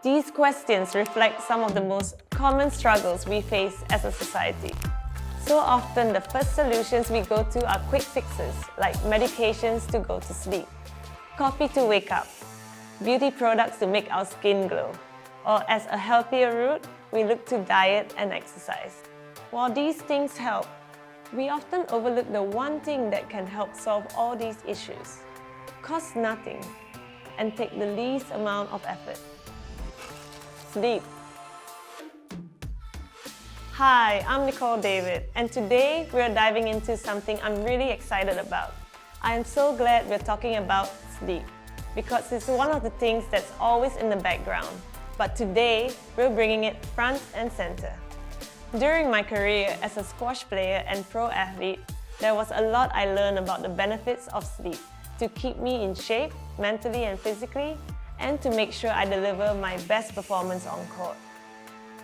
These questions reflect some of the most common struggles we face as a society. So often, the first solutions we go to are quick fixes, like medications to go to sleep, coffee to wake up, beauty products to make our skin glow, or as a healthier route, we look to diet and exercise. While these things help, we often overlook the one thing that can help solve all these issues, cost nothing, and take the least amount of effort. Sleep. Hi, I'm Nicole David, and today we're diving into something I'm really excited about. I am so glad we're talking about sleep, because it's one of the things that's always in the background. But today, we're bringing it front and center. During my career as a squash player and pro athlete, there was a lot I learned about the benefits of sleep to keep me in shape, mentally and physically, and to make sure I deliver my best performance on court.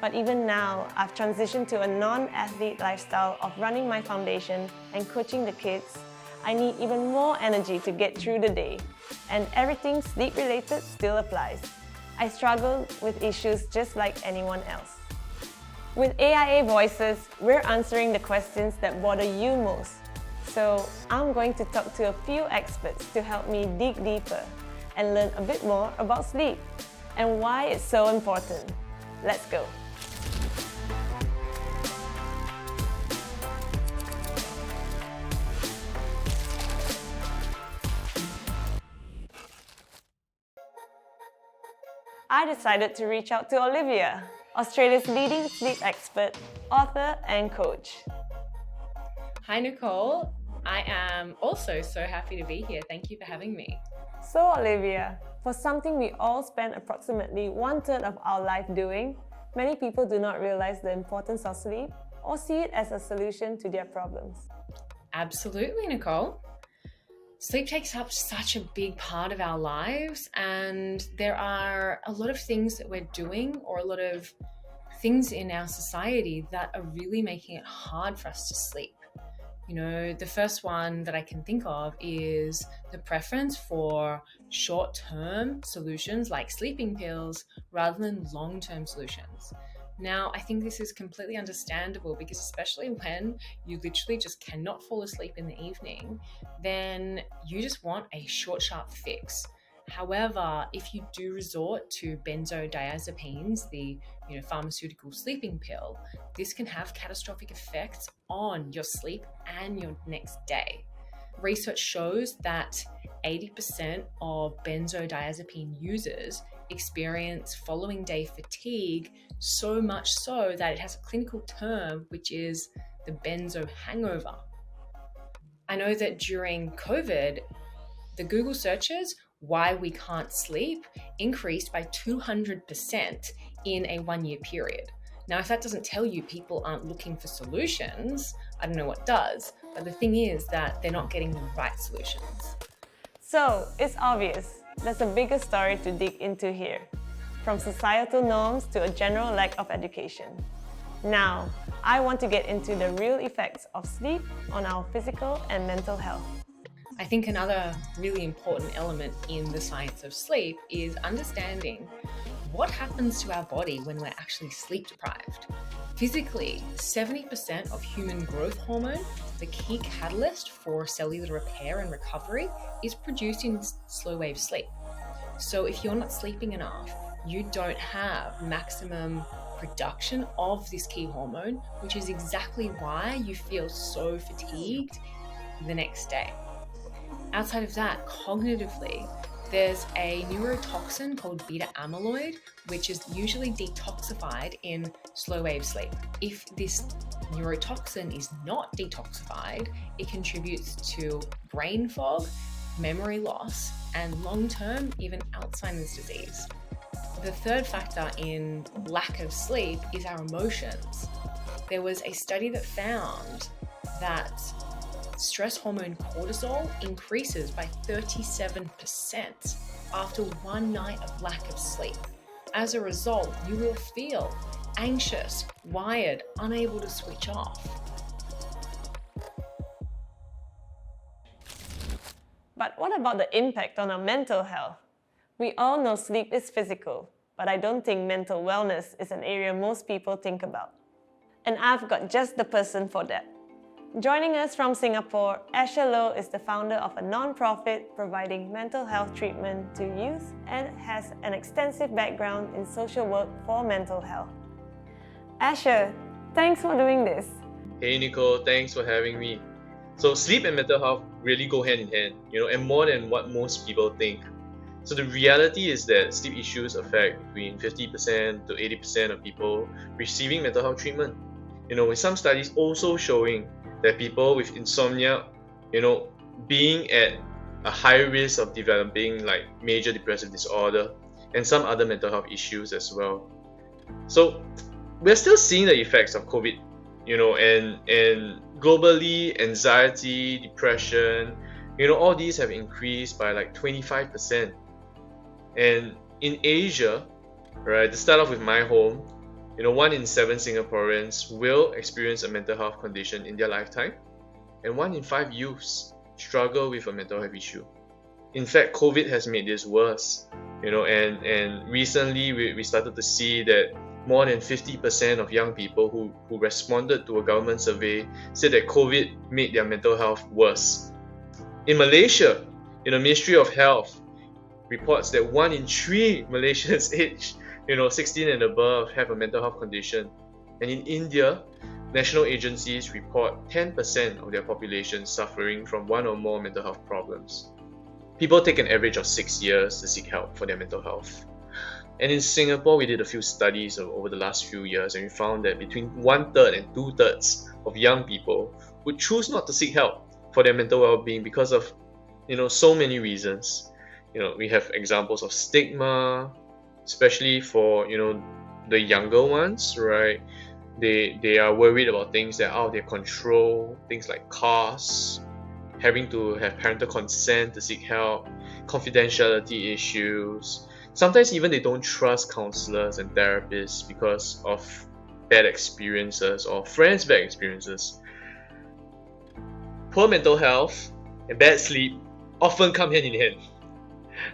But even now, I've transitioned to a non-athlete lifestyle of running my foundation and coaching the kids. I need even more energy to get through the day, and everything sleep-related still applies. I struggle with issues just like anyone else. With AIA Voices, we're answering the questions that bother you most. So I'm going to talk to a few experts to help me dig deeper and learn a bit more about sleep and why it's so important. Let's go. I decided to reach out to Olivia, Australia's leading sleep expert, author and coach. Hi Nicole, I am also so happy to be here. Thank you for having me. So Olivia, for something we all spend approximately 1/3 of our life doing, many people do not realize the importance of sleep or see it as a solution to their problems. Absolutely, Nicole. Sleep takes up such a big part of our lives, and there are a lot of things that we're doing or a lot of things in our society that are really making it hard for us to sleep. You know, the first one that I can think of is the preference for short-term solutions like sleeping pills rather than long-term solutions. Now, I think this is completely understandable because especially when you literally just cannot fall asleep in the evening, then you just want a short, sharp fix. However, if you do resort to benzodiazepines, the pharmaceutical sleeping pill, this can have catastrophic effects on your sleep and your next day. Research shows that 80% of benzodiazepine users experience following day fatigue, so much so that it has a clinical term, which is the benzo hangover. I know that during COVID, the Google searches why we can't sleep increased by 200% in a 1-year period. Now, if that doesn't tell you people aren't looking for solutions, I don't know what does, but the thing is that they're not getting the right solutions. So, it's obvious, there's a bigger story to dig into here, from societal norms to a general lack of education. Now, I want to get into the real effects of sleep on our physical and mental health. I think another really important element in the science of sleep is understanding what happens to our body when we're actually sleep deprived. Physically, 70% of human growth hormone, the key catalyst for cellular repair and recovery, is produced in slow wave sleep. So if you're not sleeping enough, you don't have maximum production of this key hormone, which is exactly why you feel so fatigued the next day. Outside of that, cognitively, there's a neurotoxin called beta amyloid, which is usually detoxified in slow wave sleep. If this neurotoxin is not detoxified, it contributes to brain fog, memory loss, and long-term, even Alzheimer's disease. The third factor in lack of sleep is our emotions. There was a study that found that stress hormone cortisol increases by 37% after 1 night of lack of sleep. As a result, you will feel anxious, wired, unable to switch off. But what about the impact on our mental health? We all know sleep is physical, but I don't think mental wellness is an area most people think about. And I've got just the person for that. Joining us from Singapore, Asher Low is the founder of a non-profit providing mental health treatment to youth and has an extensive background in social work for mental health. Asher, thanks for doing this. Hey Nicol, thanks for having me. So sleep and mental health really go hand in hand, and more than what most people think. So the reality is that sleep issues affect between 50% to 80% of people receiving mental health treatment. With some studies also showing that people with insomnia, being at a high risk of developing like major depressive disorder and some other mental health issues as well. So we're still seeing the effects of COVID, and globally, anxiety, depression, all these have increased by like 25%. And in Asia, right, to start off with my home, 1 in 7 Singaporeans will experience a mental health condition in their lifetime, and 1 in 5 youths struggle with a mental health issue. In fact, COVID has made this worse, and recently we started to see that more than 50% of young people who responded to a government survey said that COVID made their mental health worse. In Malaysia, the Ministry of Health reports that 1 in 3 Malaysians aged 16 and above have a mental health condition. And in India, national agencies report 10% of their population suffering from 1 or more mental health problems. People take an average of 6 years to seek help for their mental health. And in Singapore, we did a few studies over the last few years, and we found that between 1/3 and 2/3 of young people would choose not to seek help for their mental well-being because of so many reasons. We have examples of stigma, especially for the younger ones, right? They are worried about things that are out of their control, things like costs, having to have parental consent to seek help, confidentiality issues. Sometimes even they don't trust counselors and therapists because of bad experiences or friends' bad experiences. Poor mental health and bad sleep often come hand in hand.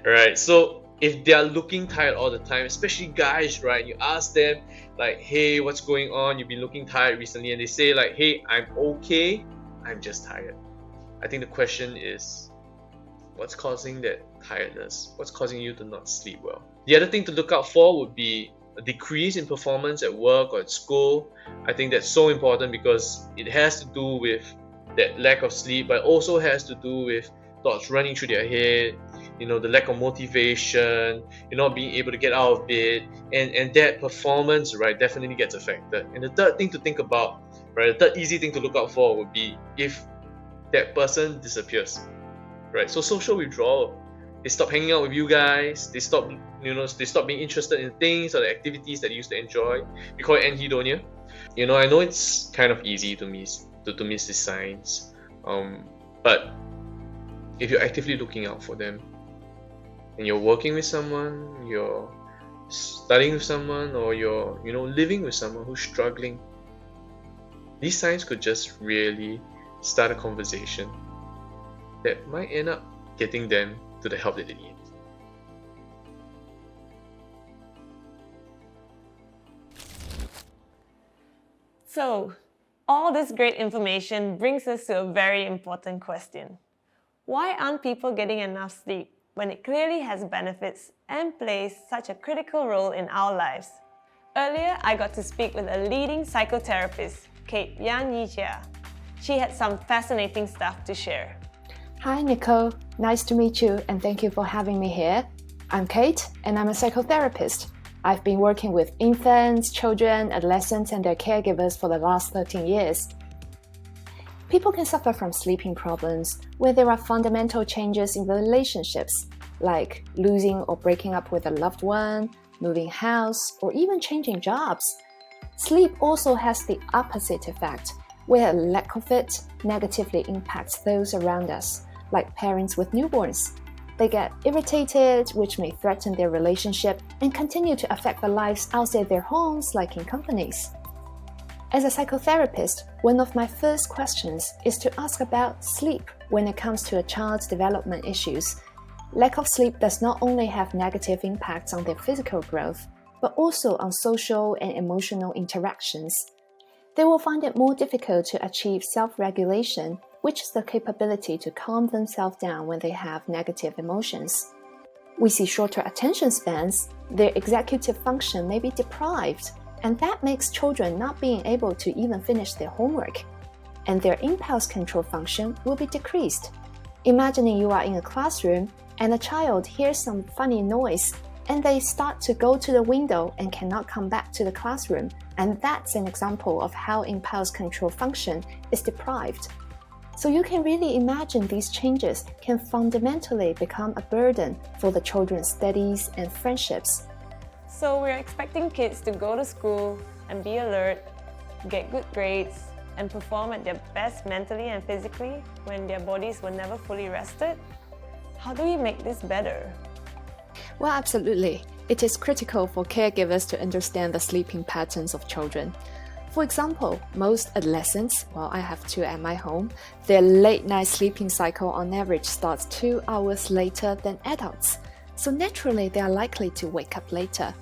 Right, so if they are looking tired all the time, especially guys, right, you ask them like, hey, what's going on? You've been looking tired recently, and they say like, hey, I'm okay, I'm just tired. I think the question is, what's causing that tiredness? What's causing you to not sleep well? The other thing to look out for would be a decrease in performance at work or at school. I think that's so important because it has to do with that lack of sleep, but also has to do with thoughts running through their head, the lack of motivation, not being able to get out of bed, and that performance, right, definitely gets affected. And the third thing to think about, right, the third easy thing to look out for would be if that person disappears, right? So social withdrawal. They stop hanging out with you guys. They stop, they stop being interested in things or the activities that they used to enjoy. We call it anhedonia. I know it's kind of easy to miss these signs, but if you're actively looking out for them, and you're working with someone, you're studying with someone, or you're living with someone who's struggling, these signs could just really start a conversation that might end up getting them to the help that they need. So, all this great information brings us to a very important question. Why aren't people getting enough sleep when it clearly has benefits and plays such a critical role in our lives? Earlier, I got to speak with a leading psychotherapist, Kate Yijia. She had some fascinating stuff to share. Hi Nicole, nice to meet you and thank you for having me here. I'm Kate and I'm a psychotherapist. I've been working with infants, children, adolescents and their caregivers for the last 13 years. People can suffer from sleeping problems where there are fundamental changes in relationships, like losing or breaking up with a loved one, moving house, or even changing jobs. Sleep also has the opposite effect, where a lack of it negatively impacts those around us, like parents with newborns. They get irritated, which may threaten their relationship and continue to affect their lives outside their homes, like in companies. As a psychotherapist, one of my first questions is to ask about sleep when it comes to a child's development issues. Lack of sleep does not only have negative impacts on their physical growth, but also on social and emotional interactions. They will find it more difficult to achieve self-regulation, which is the capability to calm themselves down when they have negative emotions. We see shorter attention spans, their executive function may be deprived, and that makes children not being able to even finish their homework. And their impulse control function will be decreased. Imagining you are in a classroom and a child hears some funny noise and they start to go to the window and cannot come back to the classroom, and that's an example of how impulse control function is deprived. So you can really imagine these changes can fundamentally become a burden for the children's studies and friendships. So we're expecting kids to go to school and be alert, get good grades, and perform at their best mentally and physically when their bodies were never fully rested? How do we make this better? Well, absolutely. It is critical for caregivers to understand the sleeping patterns of children. For example, most adolescents, well, I have two at my home, their late night sleeping cycle on average starts 2 hours later than adults. So naturally, they are likely to wake up later.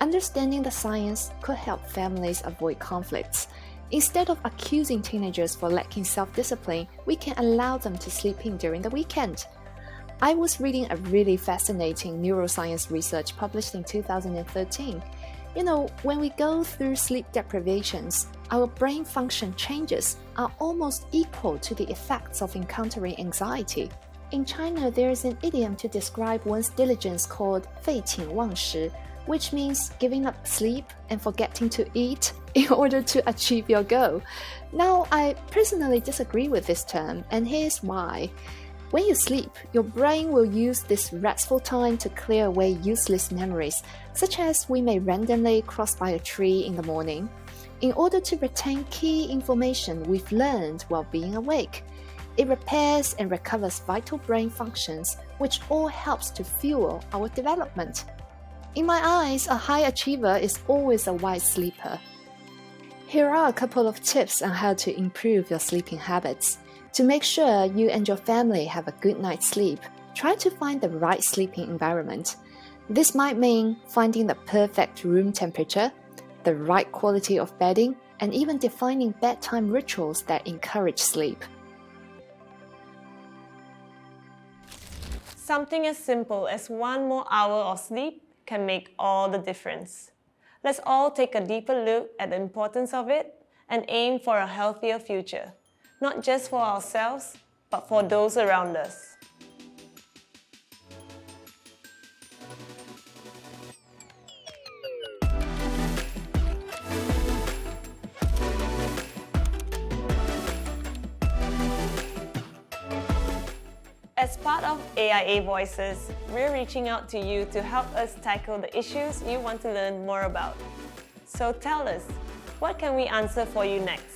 Understanding the science could help families avoid conflicts. Instead of accusing teenagers for lacking self-discipline, we can allow them to sleep in during the weekend. I was reading a really fascinating neuroscience research published in 2013. When we go through sleep deprivations, our brain function changes are almost equal to the effects of encountering anxiety. In China, there is an idiom to describe one's diligence called 废寝忘食, which means giving up sleep and forgetting to eat in order to achieve your goal. Now, I personally disagree with this term, and here's why. When you sleep, your brain will use this restful time to clear away useless memories, such as we may randomly cross by a tree in the morning, in order to retain key information we've learned while being awake. It repairs and recovers vital brain functions, which all helps to fuel our development. In my eyes, a high achiever is always a wise sleeper. Here are a couple of tips on how to improve your sleeping habits. To make sure you and your family have a good night's sleep, try to find the right sleeping environment. This might mean finding the perfect room temperature, the right quality of bedding, and even defining bedtime rituals that encourage sleep. Something as simple as 1 more hour of sleep can make all the difference. Let's all take a deeper look at the importance of it and aim for a healthier future, not just for ourselves, but for those around us. As part of AIA Voices, we're reaching out to you to help us tackle the issues you want to learn more about. So tell us, what can we answer for you next?